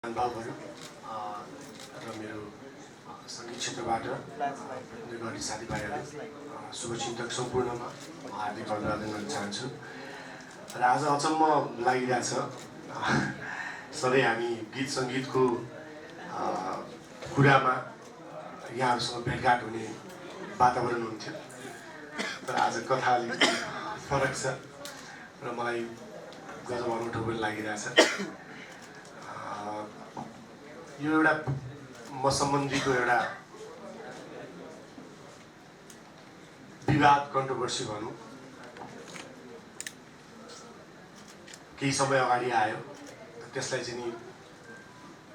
अनुभवहरू र मेरो सङ्गीत क्षेत्रबाट गर्ने साथीभाइहरू शुभचिन्तक सम्पूर्णमा हार्दिक अभिवादन गर्न चाहन्छु। र आज अचम्म लागिरहेछ, सधैँ हामी गीत सङ्गीतको कुरामा यहाँहरूसँग भेटघाट हुने वातावरण हुन्थ्यो, तर आज कथा अलिक फरक छ र मलाई गजब अनौठो पनि लागिरहेछ। यो एउटा म सम्बन्धीको एउटा विवाद कन्ट्रोभर्सी भनौँ केही समय अगाडि आयो। त्यसलाई चाहिँ नि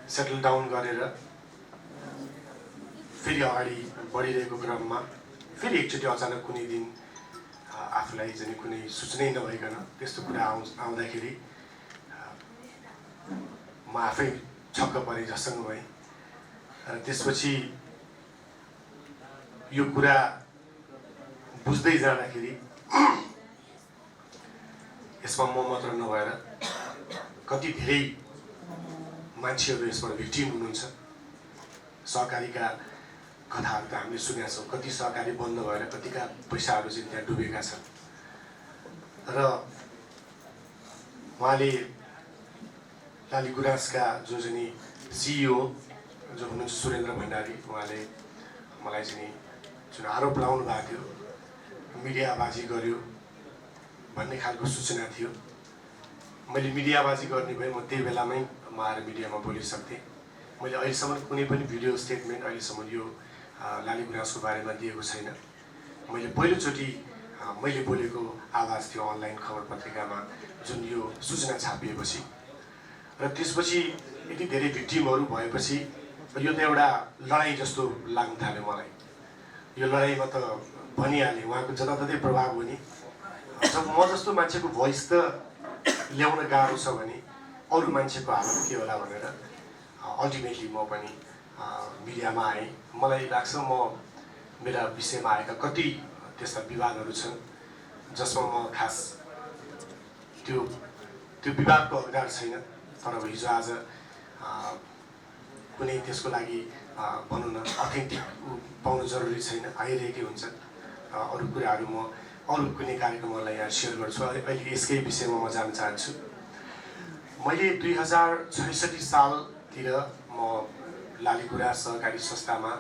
सेटल डाउन गरेर फेरि अगाडि बढिरहेको क्रममा फेरि एकचोटि अचानक कुनै दिन आफूलाई चाहिँ कुनै सूचनै नभइकन त्यस्तो कुरा आउँदाखेरि म आफै छक्क परे जसँग भएँ। र त्यसपछि यो कुरा बुझ्दै जाँदाखेरि यसमा म मात्र नभएर कति धेरै मान्छेहरू यसबाट भिक्टिम हुनुहुन्छ। सहकारीका कथाहरू त हामीले सुनेका छौँ, कति सहकारी बन्द भएर कतिका पैसाहरू चाहिँ त्यहाँ डुबेका छन्। र उहाँले लाली गुराँसका जो चाहिँ सिइओ जो हुनुहुन्छ सुरेन्द्र भण्डारी, उहाँले मलाई चाहिँ जुन आरोप लाउनु भएको थियो, मिडियाबाजी गर्यो भन्ने खालको सूचना थियो। मैले मिडियाबाजी गर्ने भए म त्यही बेलामै म आएर मिडियामा बोलिसक्थेँ। मैले अहिलेसम्म कुनै पनि भिडियो स्टेटमेन्ट अहिलेसम्म यो लाली गुराँसको बारेमा दिएको छैन। मैले पहिलोचोटि मैले बोलेको आवाज थियो अनलाइन खबर पत्रिकामा जुन यो सूचना छापिएपछि। र त्यसपछि यति धेरै भिक्टिमहरू भएपछि यो त एउटा लडाइँ जस्तो लाग्न थाल्यो मलाई। यो लडाइँमा त भनिहालेँ उहाँको जताततै प्रभाव हुने। जब म जस्तो मान्छेको भोइस त ल्याउन गाह्रो छ भने अरू मान्छेको हालत के होला भनेर अल्टिमेटली म पनि मिडियामा आएँ। मलाई लाग्छ म मेरा विषयमा आएका कति त्यस्ता विवादहरू छन् जसमा म खास त्यो विवादको हकदार छैन। तर अब हिजो आज कुनै त्यसको लागि भनौँ न अथेन्टिक पाउनु जरुरी छैन, आइरहेकै हुन्छ। अरू कुराहरू म अरू कुनै कार्यक्रमहरूलाई यहाँ सेयर गर्छु। अहिले यसकै विषयमा म जान चाहन्छु। मैले 2066 सालतिर म लाली गुराँस सहकारी संस्थामा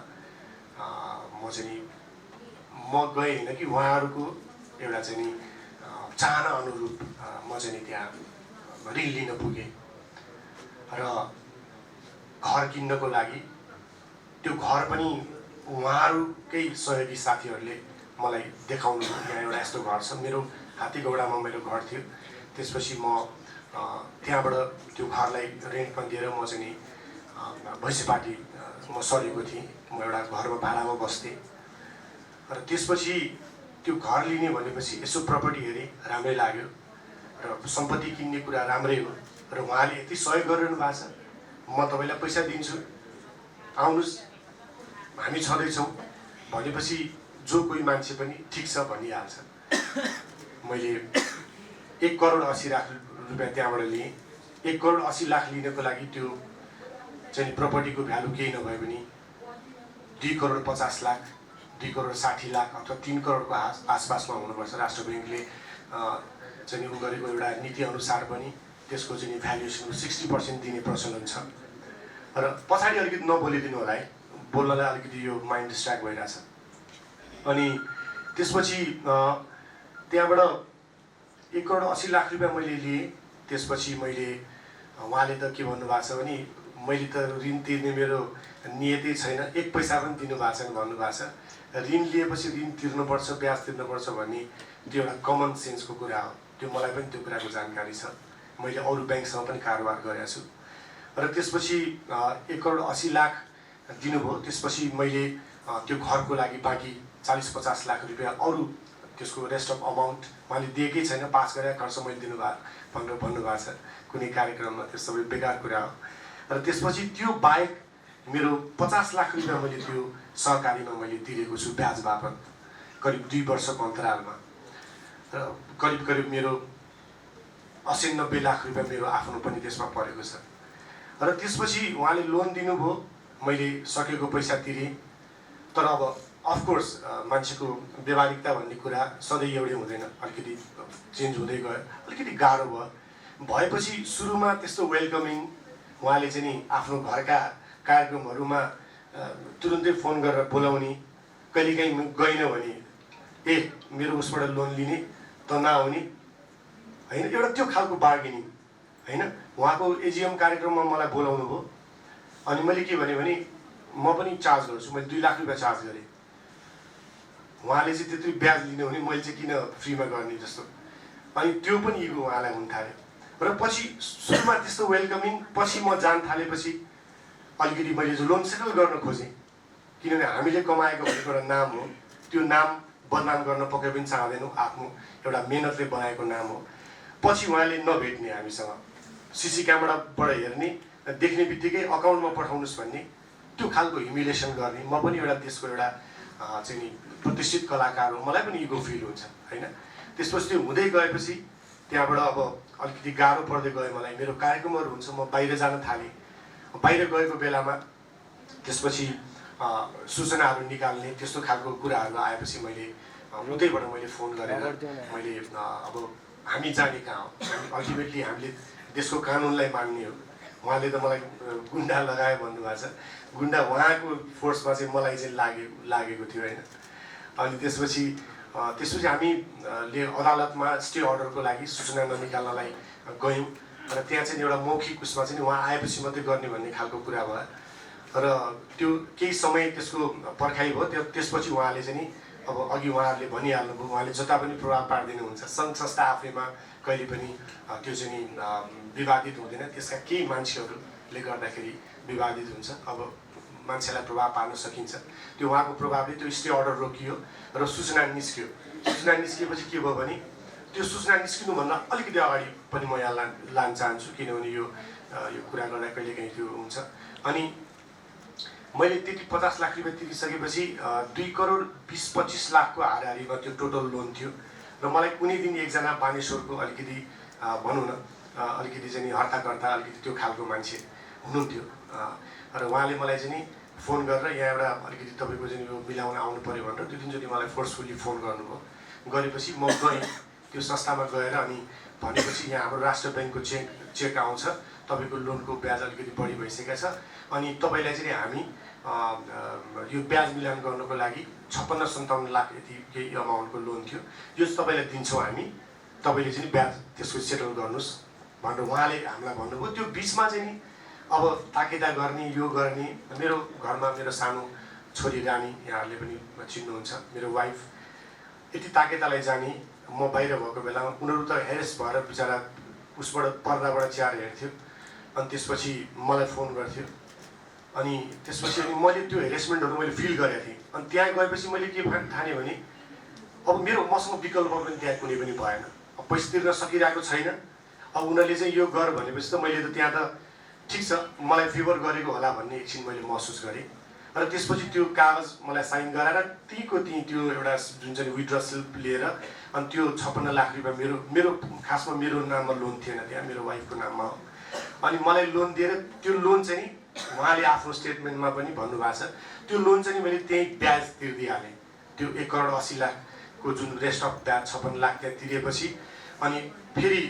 म गएँ होइन कि उहाँहरूको एउटा चाहिँ नि चाहना अनुरूप म चाहिँ त्यहाँ ऋण लिन पुगेँ र घर किन्नको लागि। त्यो घर पनि उहाँहरूकै सहयोगी साथीहरूले मलाई देखाउनु, यहाँ एउटा यस्तो घर छ। मेरो हात्तीगौडामा मेरो घर थियो। त्यसपछि म त्यहाँबाट त्यो घरलाई रेन्टमा दिएर म चाहिँ भैँसीपाटी म सरेको थिएँ। म एउटा घरमा भाडामा बस्थेँ। र त्यसपछि त्यो घर लिने भनेपछि यसो प्रपर्टी हेरेँ, राम्रै लाग्यो र सम्पत्ति किन्ने कुरा राम्रै हो। र उहाँले यति सहयोग गरिरहनु भएको छ, म तपाईँलाई पैसा दिन्छु, आउनुहोस् हामी छँदैछौँ भनेपछि जो कोही मान्छे पनि ठिक छ भनिहाल्छ। मैले 1 करोड 80 लाख रुपियाँ त्यहाँबाट लिएँ। 1 करोड 80 लाख लिनको लागि त्यो चाहिँ प्रपर्टीको भ्यालु केही नभए पनि 2 करोड 50 लाख, 2 करोड 60 लाख अथवा 3 करोडको आसपासमा हुनुपर्छ। राष्ट्र ब्याङ्कले चाहिँ उ गरेको एउटा नीति अनुसार पनि त्यसको चाहिँ भ्यालुएसनको 60% दिने प्रचलन छ। र पछाडि अलिकति नबोलिदिनु होला है, बोल्नलाई अलिकति यो माइन्ड डिस्ट्र्याक्ट भइरहेछ। अनि त्यसपछि त्यहाँबाट 1 करोड 80 लाख रुपियाँ मैले लिएँ। त्यसपछि मैले उहाँले त के भन्नुभएको छ भने मैले त ऋण तिर्ने मेरो नियतै छैन, 1 पैसा पनि दिनुभएको छैन भन्नुभएको छ। ऋण लिएपछि ऋण तिर्नुपर्छ, ब्याज तिर्नुपर्छ भन्ने त्यो एउटा कमन सेन्सको कुरा हो। त्यो मलाई पनि त्यो कुराको जानकारी छ। मैले अरू ब्याङ्कसँग पनि कारोबार गरेको छु। र त्यसपछि 1 करोड 80 लाख दिनुभयो। त्यसपछि मैले त्यो घरको लागि बाँकी 40-50 लाख रुपियाँ अरू त्यसको रेस्ट अफ अमाउन्ट उहाँले दिएकै छैन, पास गरेर खर्च मैले दिनुभएको भन्नुभएको छ कुनै कार्यक्रममा। त्यो सबै बेकार कुरा हो। र त्यसपछि त्यो बाहेक मेरो 50 लाख रुपियाँ मैले त्यो सहकारीमा मैले तिरेको छु ब्याज बापत, करिब 2 वर्षको अन्तरालमा। र करिब मेरो 80-90 लाख रुपियाँ मेरो आफ्नो पनि त्यसमा परेको छ। र त्यसपछि उहाँले लोन दिनुभयो, मैले सकेको पैसा तिरेँ। तर अब अफकोर्स मान्छेको व्यवहारिकता भन्ने कुरा सधैँ एउटै हुँदैन, अलिकति चेन्ज हुँदै गयो, अलिकति गाह्रो भएपछि सुरुमा त्यस्तो वेलकमिङ उहाँले चाहिँ नि आफ्नो घरका कार्यक्रमहरूमा तुरुन्तै फोन गरेर बोलाउने, कहिलेकाहीँ गएन भने मेरो उसबाट लोन लिने त नआउने होइन, एउटा त्यो खालको बार्गेनिङ होइन। उहाँको एजिएम कार्यक्रममा मलाई बोलाउनु भयो, अनि मैले के भने म पनि चार्ज गर्छु, मैले 2 लाख रुपियाँ चार्ज गरेँ। उहाँले चाहिँ त्यत्रो ब्याज लिने भने मैले चाहिँ किन फ्रीमा गर्ने जस्तो, अनि त्यो पनि इगो उहाँलाई हुन थाल्यो। र पछि सुरुमा त्यस्तो वेलकमिङ, पछि म जान थालेपछि अलिकति मैले जो लोन सेटल गर्न खोजेँ, किनभने हामीले कमाएको भनेको एउटा नाम हो, त्यो नाम बदनाम गर्न पक्कै पनि चाहँदैनौँ, आफ्नो एउटा मेहनतले बनाएको नाम हो। पछि उहाँले नभेट्ने हामीसँग, सिसी क्यामेराबाट हेर्ने, देख्ने बित्तिकै अकाउन्टमा पठाउनुहोस् भन्ने, त्यो खालको ह्युमिलेसन गर्ने। म पनि एउटा त्यसको एउटा चाहिँ नि प्रतिष्ठित कलाकार हो, मलाई पनि इगो फिल हुन्छ होइन। त्यसपछि त्यो हुँदै गएपछि त्यहाँबाट अब अलिकति गाह्रो पर्दै गयो मलाई, मेरो कार्यक्रमहरू हुन्छ, म बाहिर जान थालेँ। बाहिर गएको बेलामा त्यसपछि सूचनाहरू निकाल्ने त्यस्तो खालको कुराहरू आएपछि मैले उतैबाट मैले फोन गरेर मैले अब हामी जाने कहाँ हो, अल्टिमेटली हामीले देशको कानुनलाई मान्ने हो। उहाँले त मलाई गुन्डा लगायो भन्नुभएको छ, गुन्डा उहाँको फोर्समा चाहिँ मलाई चाहिँ लागेको थियो होइन। अनि त्यसपछि हामीले अदालतमा स्टे अर्डरको लागि सूचना ननिकाल्नलाई गयौँ, र त्यहाँ चाहिँ एउटा मौखिक उसमा चाहिँ उहाँ आएपछि मात्रै गर्ने भन्ने खालको कुरा भयो। र त्यो केही समय त्यसको पर्खाइ भयो। त्यसपछि उहाँले चाहिँ नि अब अघि उहाँहरूले भनिहाल्नुभयो, उहाँले जता पनि प्रभाव पार्दिनुहुन्छ, सङ्घ संस्था आफैमा कहिले पनि त्यो चाहिँ नि विवादित हुँदैन, त्यसका केही मान्छेहरूले गर्दाखेरि विवादित हुन्छ। अब मान्छेलाई प्रभाव पार्न सकिन्छ, त्यो उहाँको प्रभावले त्यो स्टे अर्डर रोकियो र सूचना निस्कियो। सूचना निस्किएपछि के भयो भने त्यो सूचना निस्किनुभन्दा अलिकति अगाडि पनि म यहाँ लान चाहन्छु, किनभने यो कुरा गर्दा कहिलेकाहीँ त्यो हुन्छ। अनि मैले त्यति 50 लाख रुपियाँ तिरिसकेपछि 2 करोड 20-25 लाखको हाराहारीमा त्यो टोटल लोन थियो। र मलाई कुनै दिन एकजना बानेश्वरको अलिकति भनौँ न अलिकति चाहिँ नि हर्ताकर्ता, अलिकति त्यो खालको मान्छे हुनुहुन्थ्यो, र उहाँले मलाई चाहिँ नि फोन गरेर यहाँ एउटा अलिकति तपाईँको चाहिँ यो मिलाउन आउनु पऱ्यो भनेर 2-3 चोटि मलाई फोर्सफुली फोन गर्नुभयो। गरेपछि म गएँ त्यो संस्थामा गएर, अनि भनेपछि यहाँ हाम्रो राष्ट्र ब्याङ्कको चेक आउँछ, तपाईँको लोनको ब्याज अलिकति बढी भइसकेको छ, अनि तपाईँलाई चाहिँ हामी यो ब्याज मिलान गर्नको लागि 56-57 लाख यति केही अमाउन्टको लोन थियो, यो तपाईँलाई दिन्छौँ हामी, तपाईँले चाहिँ ब्याज त्यसको सेटल गर्नुहोस् भनेर उहाँले हामीलाई भन्नुभयो। त्यो बिचमा चाहिँ नि अब ताकेता गर्ने, यो गर्ने, मेरो घरमा मेरो सानो छोरी रानी, यहाँहरूले पनि चिन्नुहुन्छ, मेरो वाइफ, यति ताकेतालाई जाने, म बाहिर भएको बेलामा उनीहरू त हेरेस भएर बिचरा उसबाट पर्दाबाट चियार हेर्थ्यो, अनि त्यसपछि मलाई फोन गर्थ्यो, अनि त्यसपछि अनि मैले त्यो हेरेसमेन्टहरू मैले फिल गरेको थिएँ। अनि त्यहाँ गएपछि मैले के ठाने भने अब मसँग विकल्प पनि त्यहाँ कुनै पनि भएन, अब पैसा तिर्न सकिरहेको छैन, अब उनीहरूले चाहिँ यो गर भनेपछि त मैले त त्यहाँ त ठिक छ मलाई फेभर गरेको होला भन्ने एकछिन मैले महसुस गरेँ। र त्यसपछि त्यो कागज मलाई साइन गराएर त्यहीँको त्यहीँ त्यो एउटा जुन चाहिँ विथड्र स्लिप लिएर, अनि त्यो 56 लाख रुपियाँ मेरो खासमा मेरो नाममा लोन थिएन, त्यहाँ मेरो वाइफको नाममा हो। अनि मलाई लोन दिएर त्यो लोन चाहिँ नि उहाँले आफ्नो स्टेटमेन्टमा पनि भन्नुभएको छ, त्यो लोन चाहिँ नि मैले त्यहीँ ब्याज तिरिदिइहालेँ। त्यो 1 करोड 80 लाखको जुन रेस्ट अफ ब्याज 56 लाख त्यहाँ तिरेपछि, अनि फेरि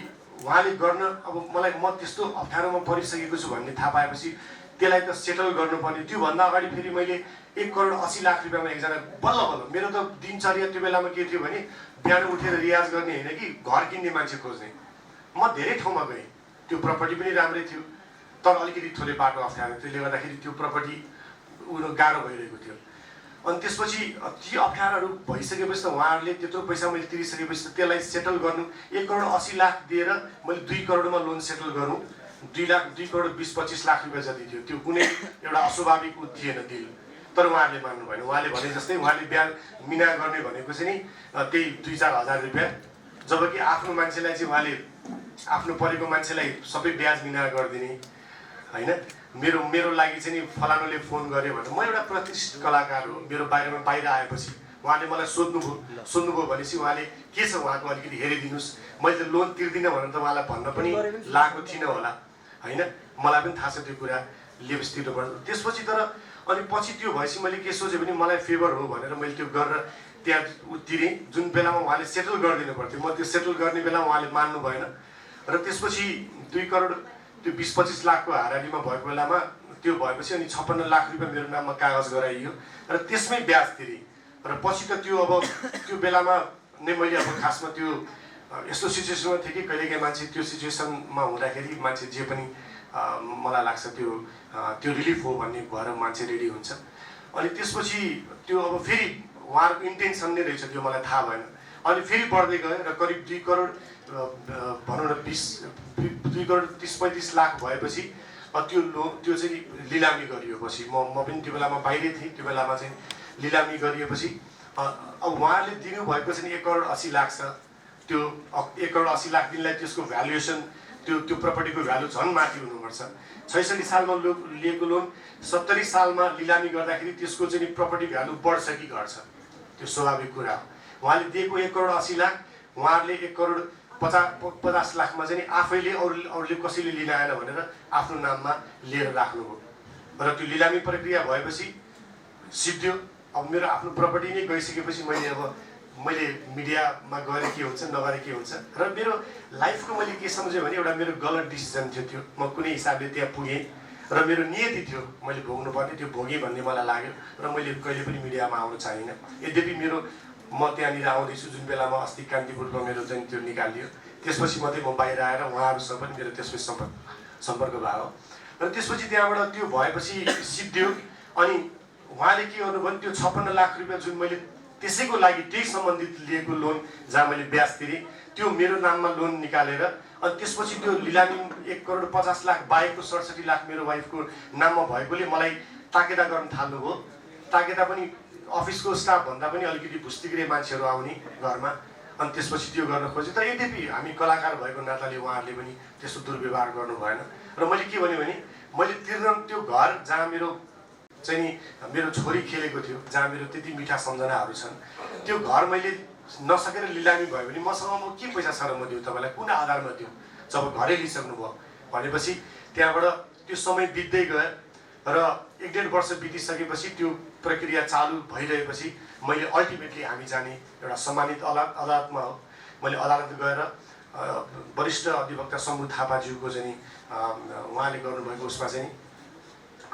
उहाँले गर्न अब म त्यस्तो अप्ठ्यारोमा परिसकेको छु भन्ने थाहा पाएपछि त्यसलाई त सेटल गर्नुपर्ने। त्योभन्दा अगाडि फेरि मैले 1 करोड 80 लाख रुपियाँमा एकजना बल्ल मेरो त दिनचर्या त्यो बेलामा के थियो भने बिहान उठेर रियाज गर्ने होइन कि घर किन्ने मान्छे खोज्ने। म धेरै ठाउँमा गएँ, त्यो प्रपर्टी पनि राम्रै थियो, तर अलिकति थोरै बाटो अप्ठ्यारो, त्यसले गर्दाखेरि त्यो प्रपर्टी गाह्रो भइरहेको थियो। अनि त्यसपछि ती अप्ठ्यारोहरू भइसकेपछि त उहाँहरूले त्यत्रो पैसा मैले तिरिसकेपछि त त्यसलाई सेटल गर्नु 1 करोड 80 लाख दिएर मैले 2 करोडमा लोन सेटल गरौँ, 2 करोड 20-25 लाख रुपियाँ जति थियो, त्यो कुनै एउटा अस्वाभाविक थिएन दिल। तर उहाँहरूले मान्नु भएन। उहाँले भने जस्तै उहाँले ब्याज मिना गर्ने भनेको चाहिँ नि त्यही 2-4 हजार रुपियाँ, जबकि आफ्नो मान्छेलाई चाहिँ उहाँले आफ्नो परेको मान्छेलाई सबै ब्याज मिना गरिदिने होइन। मेरो लागि चाहिँ नि फलानुले फोन गर्यो भने म एउटा प्रतिष्ठित कलाकार हो, मेरो बाहिर आएपछि उहाँले मलाई सोध्नुभयो भनेपछि उहाँले के छ उहाँको अलिकति हेरिदिनुहोस्, मैले त लोन तिर्दिनँ भनेर त उहाँलाई भन्न पनि लागेको थिइनँ होला होइन। मलाई पनि थाहा छ त्यो कुरा लिप्स तिर्नुपर्छ। त्यसपछि तर अनि पछि त्यो भएपछि मैले के सोचेँ भने मलाई फेभर हो भनेर मैले त्यो गरेर त्यहाँ तिरेँ, जुन बेलामा उहाँले सेटल गरिदिनु पर्थ्यो। म त्यो सेटल गर्ने बेला उहाँले मान्नु भएन र त्यसपछि 2 करोड त्यो 20-25 लाखको हाराहारीमा भएको बेलामा त्यो भएपछि अनि 56 लाख रुपियाँ मेरो नाममा कागज गराइयो र त्यसमै ब्याज तिरेँ। र पछि त त्यो अब त्यो बेलामा नै मैले अब खासमा त्यो यस्तो सिचुएसनमा थिएँ कि कहिलेकाहीँ मान्छे त्यो सिचुएसनमा हुँदाखेरि मान्छे जे पनि मलाई लाग्छ त्यो रिलिफ हो भन्ने भएर मान्छे रेडी हुन्छ। अनि त्यसपछि त्यो अब फेरि उहाँहरूको इन्टेन्सन नै रहेछ त्यो मलाई थाहा भएन। अनि फेरि बढ्दै गयो र करिब 2 करोड भनौँ न 2 करोड 30-35 लाख भएपछि त्यो चाहिँ लिलामी गरियो। पछि म पनि त्यो बेलामा बाहिरै थिएँ। त्यो बेलामा चाहिँ लिलामी गरिएपछि अब उहाँहरूले दिनुभएको चाहिँ 1 करोड 80 लाख छ। त्यो 1 करोड 80 लाख दिनलाई त्यसको भ्यालुएसन त्यो प्रपर्टीको भ्यालु झन् माथि हुनुपर्छ। 66 सालमा लिएको लोन 70 सालमा लिलामी गर्दाखेरि त्यसको चाहिँ प्रपर्टी भ्यालु बढ्छ कि घट्छ, त्यो स्वाभाविक कुरा हो। उहाँले दिएको 1 करोड 80 लाख उहाँहरूले 1 करोड 50 लाखमा चाहिँ आफैले अरूले कसैले लिन आएन भनेर आफ्नो नाममा लिएर राख्नुभयो र त्यो लिलामी प्रक्रिया भएपछि सिद्धियो। अब मेरो आफ्नो प्रपर्टी नै गइसकेपछि मैले मिडियामा गएर के हुन्छ नगरे के हुन्छ र मेरो लाइफको मैले के सम्झेँ भने एउटा मेरो गलत डिसिजन थियो त्यो। म कुनै हिसाबले त्यहाँ पुगेँ र मेरो नियति थियो मैले भोग्नुपर्ने त्यो भोगेँ भन्ने मलाई लाग्यो र मैले कहिले पनि मिडियामा आउन चाहिनँ। यद्यपि म त्यहाँनिर आउँदैछु जुन बेलामा अस्ति कान्तिपुरमा मेरो चाहिँ त्यो निकालियो त्यसपछि मात्रै म बाहिर आएर उहाँहरूसँग पनि मेरो त्यसपछि सम्पर्क भयो र त्यसपछि त्यहाँबाट त्यो भएपछि सिद्धियो। अनि उहाँले के गर्नुभयो भने त्यो 56 लाख रुपियाँ जुन मैले त्यसैको लागि त्यही सम्बन्धित लिएको लोन जहाँ मैले ब्याज तिरेँ त्यो मेरो नाममा लोन निकालेर अनि त्यसपछि त्यो लिलामी 1 करोड 50 लाख बाहेकको 67 लाख मेरो वाइफको नाममा भएकोले मलाई ताकेदा गर्न थाल्नुभयो। ताकेदा पनि अफिसको स्टाफ भन्दा पनि अलिकति भुस्तिग्रे मान्छेहरू आउने घरमा अनि त्यसपछि त्यो गर्न खोजेँ। तर यद्यपि हामी कलाकार भएको नाताले उहाँहरूले पनि त्यस्तो दुर्व्यवहार गर्नु भएन र मैले के भने मैले तिर्न त्यो घर जहाँ मेरो छोरी खेलेको थियो, जहाँ मेरो त्यति मिठा सम्झनाहरू छन्, त्यो घर मैले नसकेर लिलामी भयो भने मसँग के पैसा छ र म दिउँ तपाईँलाई, कुन आधारमा दिउँ? जब घरै लिइसक्नुभयो भनेपछि त्यहाँबाट त्यो समय बित्दै गयो र 1-1.5 वर्ष बितिसकेपछि त्यो प्रक्रिया चालु भइरहेपछि मैले अल्टिमेटली हामी जाने एउटा सम्मानित अदालतमा हो। मैले अदालत गएर वरिष्ठ अधिवक्ता शम्भु थापाज्यूको चाहिँ उहाँले गर्नुभएको उसमा चाहिँ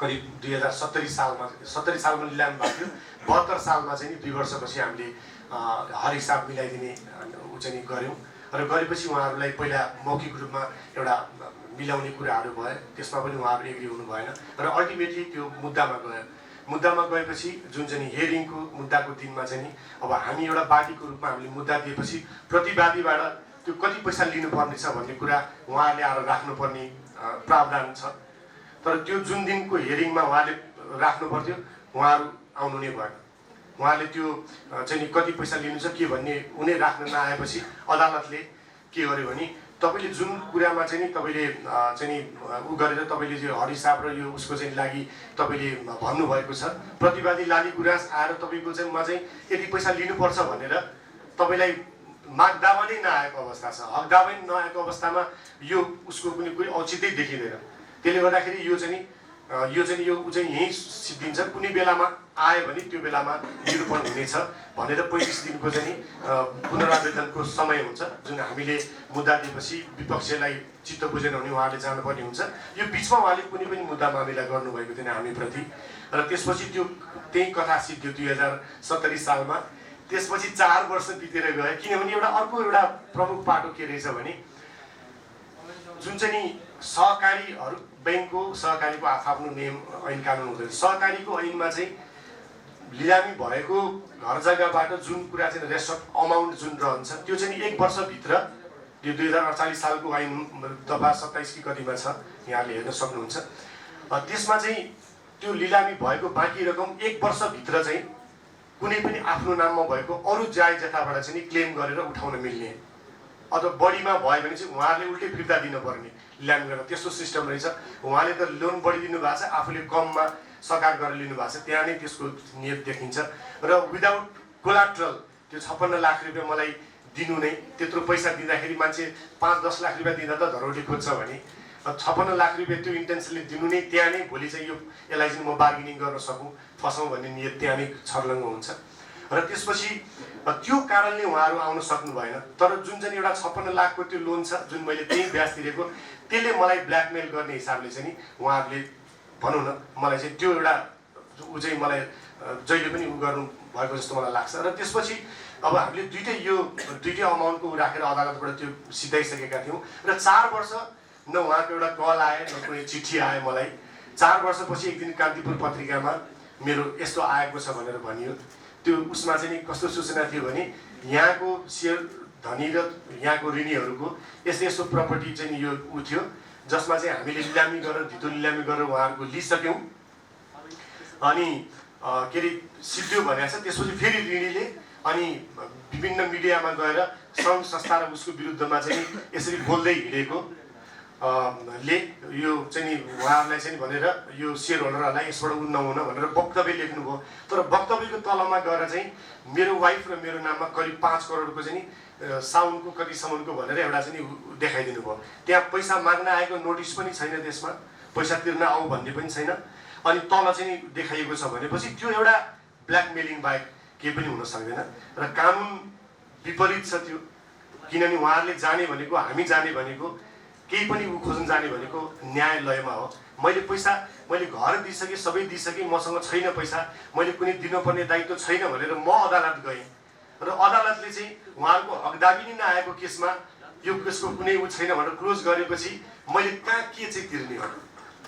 करिब 2070 सालमा लिलामी भएको थियो। 72 सालमा चाहिँ 2 वर्षपछि हामीले हर हिसाब मिलाइदिने चाहिँ गऱ्यौँ र गरेपछि उहाँहरूलाई पहिला मौखिक रूपमा एउटा मिलाउने कुराहरू भयो, त्यसमा पनि उहाँहरू एग्री हुनु भएन र अल्टिमेटली त्यो मुद्दामा गएपछि जुन चाहिँ हियरिङको मुद्दाको दिनमा चाहिँ अब हामी एउटा बाटीको रूपमा हामीले मुद्दा दिएपछि प्रतिवादीबाट त्यो कति पैसा लिनुपर्ने छ भन्ने कुरा उहाँहरूले आएर राख्नुपर्ने प्रावधान छ। तर त्यो जुन दिनको हियरिङमा उहाँले राख्नु पर्थ्यो उहाँहरू आउनु नै भएन। उहाँले त्यो चाहिँ कति पैसा लिनुहुन्छ के भन्ने उनी राख्न नआएपछि अदालतले के गर्यो भने तपाईँले जुन कुरामा चाहिँ तपाईँले चाहिँ उ गरेर तपाईँले त्यो हर हिसाब र यो उसको चाहिँ लागि तपाईँले भन्नुभएको छ, प्रतिवादी लाली गुराँस आएर तपाईँको चाहिँ म चाहिँ यति पैसा लिनुपर्छ भनेर तपाईँलाई माग दावा नै नआएको अवस्था छ। हक दावा नै नआएको अवस्थामा यो उसको कुनै औचित्य देखिँदैन। त्यसले गर्दाखेरि यो चाहिँ यहीँ सिद्धिन्छ। कुनै बेलामा आयो भने त्यो बेलामा निरूपण हुनेछ भनेर 35 दिनको चाहिँ पुनरावेदनको समय हुन्छ जुन हामीले मुद्दा दिएपछि विपक्षलाई चित्त बुझेन भने उहाँले जानुपर्ने हुन्छ। यो बिचमा उहाँले कुनै पनि मुद्दा मामिला गर्नुभएको थिएन हामीप्रति र त्यसपछि त्यही कथा सिद्धियो 2070 सालमा। त्यसपछि 4 वर्ष बितेर गयो किनभने अर्को एउटा प्रमुख पाटो के रहेछ भने जुन चाहिँ सहकारीहरू बैंकको सहकारीको आफ्नो नियम ऐन कानुन हुँदैन। सहकारीको ऐनमा चाहिँ लिलामी भएको घर जग्गाबाट जुन कुरा चाहिँ रेस्ट अफ अमाउन्ट जुन रहन्छ त्यो चाहिँ 1 वर्षभित्र यो 2048 सालको ऐन दफा 27 कि कतिमा छ यहाँले हेर्न सक्नुहुन्छ। त्यसमा चाहिँ त्यो लिलामी भएको बाँकी रकम 1 वर्षभित्र चाहिँ कुनै पनि आफ्नो नाममा भएको अरू जायज जथाबाट चाहिँ क्लेम गरेर उठाउन मिल्ने अथवा बढीमा भयो भने चाहिँ उहाँहरूले उल्टै फिर्ता दिनुपर्ने लिलामी गरेर त्यस्तो सिस्टम रहेछ। उहाँले त लोन बढी दिनु भएको छ, आफूले कममा सकार गरेर लिनु भएको छ, त्यहाँ नै त्यसको नियत देखिन्छ। र विदाउट कोलाट्रल त्यो 56 लाख रुपियाँ मलाई दिनु नै त्यत्रो पैसा दिँदाखेरि मान्छे 5-10 लाख रुपियाँ दिँदा त धरोटी खोज्छ भने 56 लाख रुपियाँ त्यो इन्टेन्सनली दिनु नै त्यहाँ नै भोलि चाहिँ यसलाई चाहिँ म बार्गेनिङ गर्न सकौँ फसौँ भन्ने नियत त्यहाँ नै छर्लङ्ग हुन्छ र त्यसपछि त्यो कारणले उहाँहरू आउन सक्नु भएन। तर जुन चाहिँ एउटा 56 लाखको त्यो लोन छ जुन मैले त्यही ब्याज तिरेको त्यसले मलाई ब्ल्याकमेल गर्ने हिसाबले चाहिँ नि उहाँहरूले भनौँ न मलाई चाहिँ त्यो एउटा ऊ चाहिँ मलाई जहिले पनि उ गर्नु भएको जस्तो मलाई लाग्छ। र त्यसपछि अब हामीले दुइटै अमाउन्टको राखेर अदालतबाट त्यो सिधाइसकेका थियौँ र 4 वर्ष न उहाँको एउटा कल आयो न कुनै चिठी आयो मलाई। 4 वर्षपछि एक दिन कान्तिपुर पत्रिकामा मेरो यस्तो आएको छ भनेर भनियो। त्यो उसमा चाहिँ नि कस्तो सूचना थियो भने यहाँको सेयर धनी र यहाँको ऋणीहरूको यस्तो यस्तो प्रपर्टी चाहिँ यो उ थियो जसमा चाहिँ हामीले लिलामी गरेर धितो लिलामी गरेर उहाँहरूको लिइसक्यौँ अनि के अरे सिद्धियो भनेको छ। त्यसपछि फेरि ऋणीले अनि विभिन्न मिडियामा गएर सङ्घ संस्था र उसको विरुद्धमा चाहिँ यसरी बोल्दै हिँडेको ले यो चाहिँ नि उहाँहरूलाई चाहिँ भनेर यो सेयर होल्डरहरूलाई यसबाट उ नहुन भनेर वक्तव्य लेख्नुभयो। तर वक्तव्यको तलमा गएर चाहिँ मेरो वाइफ र मेरो नाममा करिब 5 करोडको चाहिँ नि साउन्डको कतिसम्मको भनेर एउटा चाहिँ नि देखाइदिनु भयो। त्यहाँ पैसा माग्न आएको नोटिस पनि छैन, त्यसमा पैसा तिर्न आऊ भन्ने पनि छैन। अनि तल चाहिँ नि देखाइएको छ भनेपछि त्यो एउटा ब्ल्याकमेलिङ बाहेक केही पनि हुन सक्दैन र कानुन विपरीत छ त्यो। किनभने उहाँहरूले जाने भनेको हामी जाने भनेको केही पनि ऊ खोज्न जाने भनेको न्यायालयमा हो। मैले घर दिइसकेँ, सबै दिइसकेँ, मसँग छैन पैसा, मैले कुनै दिनुपर्ने दायित्व छैन भनेर म अदालत गएँ र अदालतले चाहिँ उहाँहरूको हकदाबी नै नआएको केसमा यो केसको कुनै ऊ छैन भनेर क्लोज गरेपछि मैले कहाँ के चाहिँ तिर्ने हो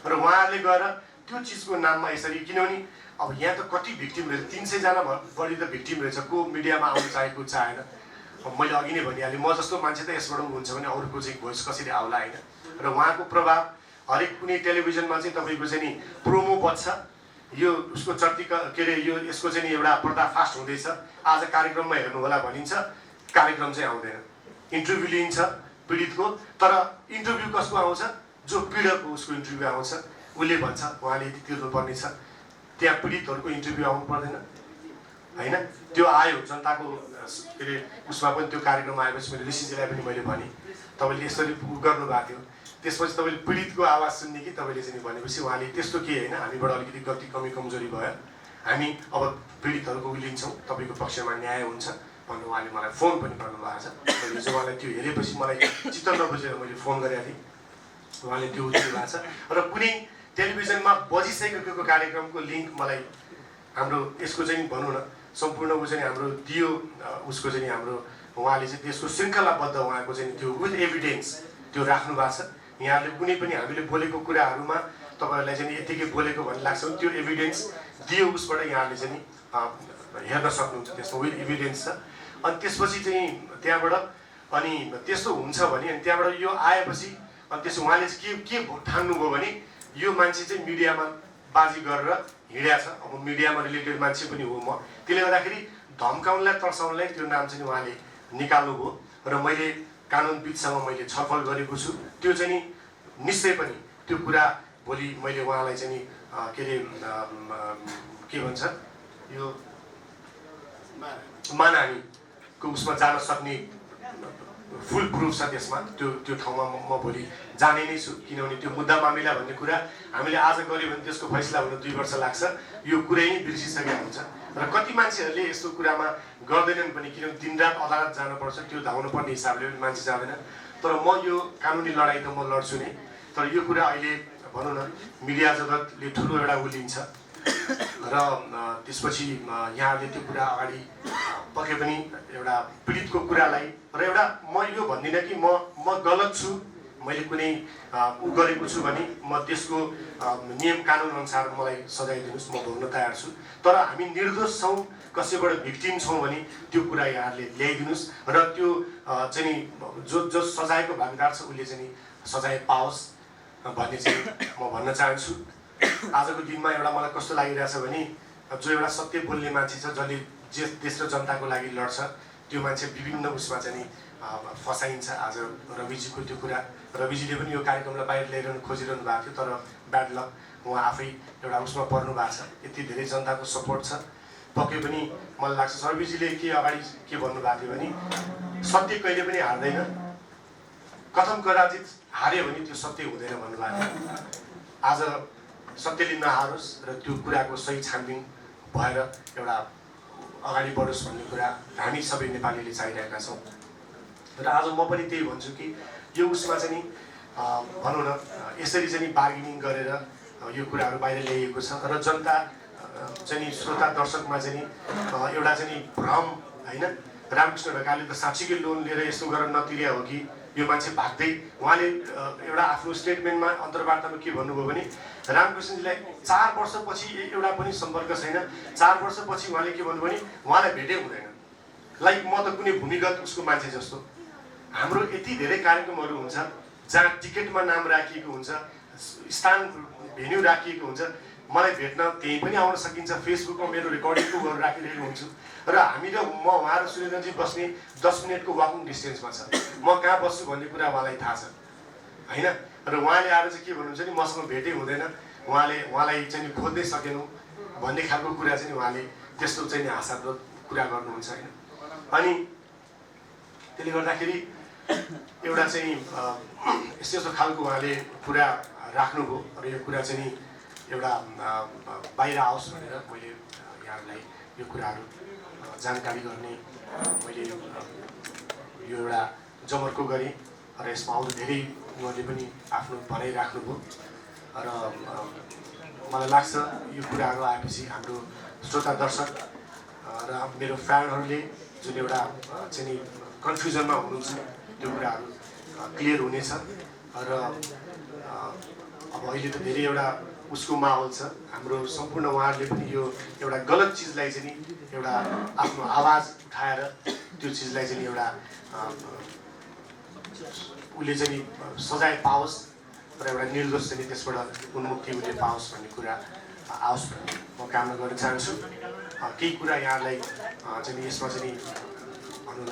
र उहाँहरूले गएर त्यो चिजको नाममा यसरी। किनभने अब यहाँ त कति भिक्टिम रहेछ, 300 जना बढी त भिक्टिम रहेछ, को मिडियामा आउनु चाहेको चाहेन। मैले अघि नै भनिहालेँ म जस्तो मान्छे त यसबाट हुन्छ भने अरूको चाहिँ भोइस कसरी आउला होइन। र उहाँको प्रभाव हरेक कुनै टेलिभिजनमा चाहिँ तपाईँको चाहिँ नि प्रोमो बज्छ, यो उसको चर्ती के अरे यो यसको चाहिँ नि एउटा पर्दाफास्ट हुँदैछ, आज कार्यक्रममा हेर्नु होला भनिन्छ, कार्यक्रम चाहिँ आउँदैन। इन्टरभ्यू लिइन्छ पीडितको, तर इन्टरभ्यू कसको आउँछ? जो पीडकको उसको इन्टरभ्यू आउँछ, उसले भन्छ उहाँले यति तिर्नुपर्ने छ। त्यहाँ पीडितहरूको इन्टरभ्यू आउनु पर्दैन होइन। त्यो आयो जनताको के अरे उसमा पनि त्यो कार्यक्रम आएपछि मैले ऋषिजीलाई पनि मैले भनेँ तपाईँले यसरी गर्नुभएको थियो। त्यसपछि तपाईँले पीडितको आवाज सुन्ने कि तपाईँले चाहिँ भनेपछि उहाँले त्यस्तो के होइन, हामीबाट अलिकति गल्ती कमी कमजोरी भयो, हामी अब पीडितहरूको लिन्छौँ, तपाईँको पक्षमा न्याय हुन्छ भन्नु उहाँले मलाई फोन पनि गर्नुभएको छ। हिजो उहाँलाई त्यो हेरेपछि मलाई चित्त नबुझेर मैले फोन गरेको थिएँ, उहाँले त्यो उठ्नु भएको छ। र कुनै टेलिभिजनमा बजिसकेको कार्यक्रमको लिङ्क मलाई हाम्रो यसको चाहिँ भनौँ न सम्पूर्ण ऊ चाहिँ हाम्रो दियो उसको चाहिँ हाम्रो उहाँले चाहिँ त्यसको श्रृङ्खलाबद्ध उहाँको चाहिँ त्यो विथ एभिडेन्स त्यो राख्नु भएको छ। यहाँहरूले कुनै पनि हामीले बोलेको कुराहरूमा तपाईँहरूलाई चाहिँ यतिकै बोलेको भन्ने लाग्छ भने त्यो एभिडेन्स दियो उसबाट यहाँहरूले चाहिँ हेर्न सक्नुहुन्छ, त्यसमा विथ एभिडेन्स छ। अनि त्यसपछि चाहिँ त्यहाँबाट अनि त्यस्तो हुन्छ भने अनि त्यहाँबाट यो आएपछि अनि त्यसो उहाँले चाहिँ के ठान्नुभयो भने यो मान्छे चाहिँ मिडियामा बाजी गरेर हिँड्या छ। अब मिडियामा रिलेटेड मान्छे पनि हो म, त्यसले गर्दाखेरि धम्काउनलाई तर्साउनलाई त्यो नाम चाहिँ उहाँले निकाल्नुभयो र मैले कानुनविदसँग मैले छलफल गरेको छु। त्यो चाहिँ नि निश्चय पनि त्यो कुरा भोलि मैले उहाँलाई चाहिँ नि के अरे के भन्छ यो मानहानीको उसमा जान सक्ने फुल प्रुफ छ त्यसमा। त्यो ठाउँमा म भोलि जाने नै छु, किनभने त्यो मुद्दा मामिला भन्ने कुरा हामीले आज गऱ्यो भने त्यसको फैसला हुन 2 वर्ष लाग्छ, यो कुरै नै बिर्सिसकेको हुन्छ। र कति मान्छेहरूले यस्तो कुरामा गर्दैनन् पनि, किनभने दिनरात अदालत जानुपर्छ, त्यो धाउनु पर्ने हिसाबले पनि मान्छे जाँदैन। तर म यो कानुनी लडाइँ त म लड्छु नै। तर यो कुरा अहिले भनौँ न मिडिया जगतले ठुलो एउटा उलिन्छ र त्यसपछि यहाँहरूले त्यो कुरा अगाडि पक्कै पनि एउटा पीडितको कुरालाई र एउटा म यो भन्दिनँ कि म गलत छु, मैले कुनै उ गरेको छु भने म त्यसको नियम कानुन अनुसार मलाई सजाय दिनुहोस्, म भोग्न तयार छु। तर हामी निर्दोष छौँ, कसैबाट भिक्टिम छौँ भने त्यो कुरा यहाँहरूले ल्याइदिनुहोस् र त्यो चाहिँ जो सजायको भागीदार छ उसले चाहिँ सजाय पाओस् भन्ने चाहिँ म भन्न चाहन्छु। आजको दिनमा एउटा मलाई कस्तो लागिरहेछ भने जो एउटा सत्य बोल्ने मान्छे छ, जसले देश र जनताको लागि लड्छ, त्यो मान्छे विभिन्न उसमा चाहिँ फसाइन्छ। आज रविजीको त्यो कुरा, रविजीले पनि यो कार्यक्रमलाई बाहिर ल्याइरहनु खोजिरहनु भएको थियो, तर ब्याड लक उहाँ आफै एउटा उसमा पर्नु भएको छ। यति धेरै जनताको सपोर्ट छ, पक्कै पनि मलाई लाग्छ रविजीले के अगाडि के भन्नुभएको थियो भने सत्य कहिले पनि हार्दैन, कथम कदाचित हार्यो भने त्यो सत्य हुँदैन भन्नुभएको। आज सत्यले नहारोस् र त्यो कुराको सही छानबिन भएर एउटा अगाडि बढोस् भन्ने कुरा हामी सबै नेपालीले चाहिरहेका छौँ। र आज म पनि त्यही भन्छु कि यो उसमा चाहिँ नि भनौँ न यसरी चाहिँ बार्गेनिङ गरेर यो कुराहरू बाहिर ल्याइएको छ र जनता चाहिँ श्रोता दर्शकमा चाहिँ एउटा चाहिँ भ्रम होइन, रामकृष्ण ढकालले त साँच्चीकै लोन लिएर यस्तो गरेर नतिर्या हो कि यो मान्छे भाग्दै। उहाँले एउटा आफ्नो स्टेटमेन्टमा अन्तर्वार्तामा के भन्नुभयो भने रामकृष्णजीलाई 4 वर्षपछि एउटा पनि सम्पर्क छैन। 4 वर्षपछि उहाँले के भन्नुभयो भने उहाँलाई भेटै हुँदैन, लाइक म त कुनै भूमिगत उसको मान्छे जस्तो। हाम्रो यति धेरै कार्यक्रमहरू हुन्छ जहाँ टिकटमा नाम राखिएको हुन्छ, स्थान भेन्यू राखिएको हुन्छ, मलाई भेट्न त्यहीँ पनि आउन सकिन्छ। फेसबुकमा मेरो रेकर्डिङको गरेर राखिरहेको हुन्छु र हामी र म उहाँ र सुरेन्द्रजी बस्ने 10 मिनटको वाकिङ डिस्टेन्समा छ। म कहाँ बस्छु भन्ने कुरा उहाँलाई थाहा छ होइन। र उहाँले आएर चाहिँ के भन्नुहुन्छ नि मसँग भेटै हुँदैन, उहाँलाई चाहिँ खोज्दै सकेनौँ भन्ने खालको कुरा चाहिँ उहाँले त्यस्तो चाहिँ हास्यास्पद कुरा गर्नुहुन्छ होइन। अनि त्यसले गर्दाखेरि एउटा चाहिँ यस्तो खालको उहाँले कुरा राख्नुभयो र यो कुरा चाहिँ एउटा बाहिर आओस् भनेर मैले यहाँहरूलाई यो कुराहरू जानकारी गर्ने मैले यो एउटा जमर्को गरेँ र यसमा अरू धेरै उहाँले पनि आफ्नो भनाइ राख्नुभयो र मलाई लाग्छ यो कुराहरू आएपछि हाम्रो श्रोता दर्शक र मेरो फ्यानहरूले जुन एउटा चाहिँ कन्फ्युजनमा हुनुहुन्छ त्यो कुराहरू क्लियर हुनेछ। र अब अहिले त धेरै एउटा उसको माहौल छ, हाम्रो सम्पूर्ण उहाँहरूले पनि यो एउटा गलत चिजलाई चाहिँ एउटा आफ्नो आवाज उठाएर त्यो चिजलाई चाहिँ एउटा उसले चाहिँ सजाय पाओस् र एउटा निर्दोष चाहिँ त्यसबाट उन्मुक्ति उसले पाओस् भन्ने कुरा आओस् भन्ने म कामना गर्न चाहन्छु। केही कुरा यहाँलाई चाहिँ यसमा चाहिँ भनौँ न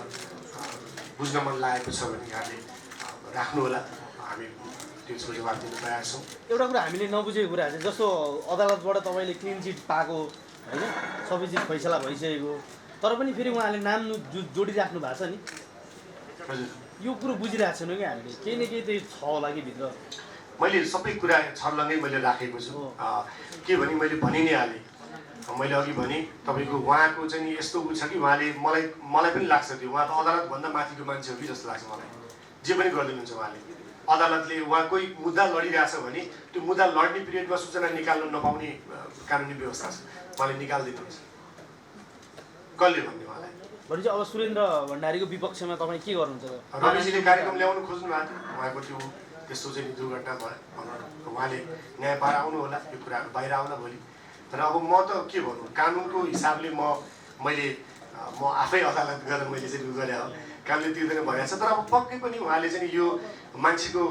बुझ्न मन लागेको छ भने यहाँले राख्नुहोला, हामी त्यसको जवाब दिन तयार छौँ। एउटा कुरा हामीले नबुझेको कुरा चाहिँ जस्तो अदालतबाट तपाईँले क्लिन चिट पाएको होइन, सबै चिज फैसला भइसकेको, तर पनि फेरि उहाँले नाम जोडिराख्नु भएको छ नि। हजुर, यो कुरो बुझिरहेको छैनौँ कि हामीले, केही न केही चाहिँ छ होला कि भित्र। मैले सबै कुरा छर्लङ्गै मैले राखेको छु। के भने मैले भनि नै हालेँ, मैले अघि भने तपाईँको उहाँको चाहिँ यस्तो उ छ कि उहाँले मलाई पनि लाग्छ त्यो उहाँ त अदालतभन्दा माथिको मान्छे हो कि जस्तो लाग्छ मलाई। जे पनि गरिदिनुहुन्छ उहाँले, अदालतले उहाँ कोही मुद्दा लडिरहेछ भने त्यो मुद्दा लड्ने पिरियडमा सूचना निकाल्न नपाउने कानुनी व्यवस्था छ, उहाँले निकालिदिनुहुन्छ। कसले भन्ने उहाँलाई? भनेपछि अब सुरेन्द्र भण्डारीको विपक्षमा तपाईँ के गर्नुहुन्छ त? रविजीले कार्यक्रम ल्याउनु खोज्नु भएको थियो, उहाँको त्यो त्यस्तो चाहिँ दुर्घटना भयो, उहाँले न्याय पाएर आउनु होला, यो कुराहरू बाहिर आउला भोलि। तर अब म त के भनौँ, कानुनको हिसाबले मैले आफै अदालत गरेर मैले चाहिँ उ गरेँ हो, कामले तिर्दैन भनेको छ। तर अब पक्कै पनि उहाँले चाहिँ यो मान्छेको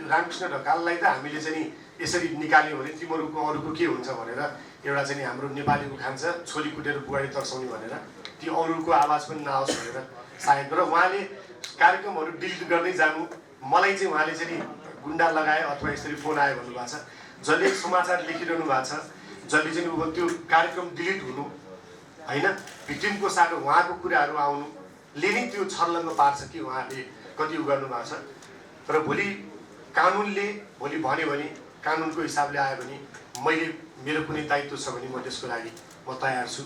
रामकृष्ण ढकाललाई त हामीले चाहिँ यसरी निकाल्यौँ भने तिमीहरूको अरूको के हुन्छ भनेर एउटा चाहिँ हाम्रो नेपाली उखान छ, छोरी कुटेर बुहारी तर्साउने भनेर, त्यो अरूको आवाज पनि नआओस् भनेर सायद। र उहाँले कार्यक्रमहरू डिलिट गर्दै जानु, मलाई चाहिँ उहाँले चाहिँ गुन्डा लगाए अथवा यसरी फोन आयो भन्नुभएको छ। जसले समाचार लेखिरहनु भएको छ, जसले चाहिँ त्यो कार्यक्रम डिलिट हुनु होइन, भिक्टिमको साथ उहाँको कुराहरू आउनुले नै त्यो छर्लङ्ग पार्छ कि उहाँले कति उ गर्नुभएको छ। र भोलि कानुनले भोलि भन्यो भने, कानुनको हिसाबले आयो भने, मेरो कुनै दायित्व छ भने म त्यसको लागि म तयार छु।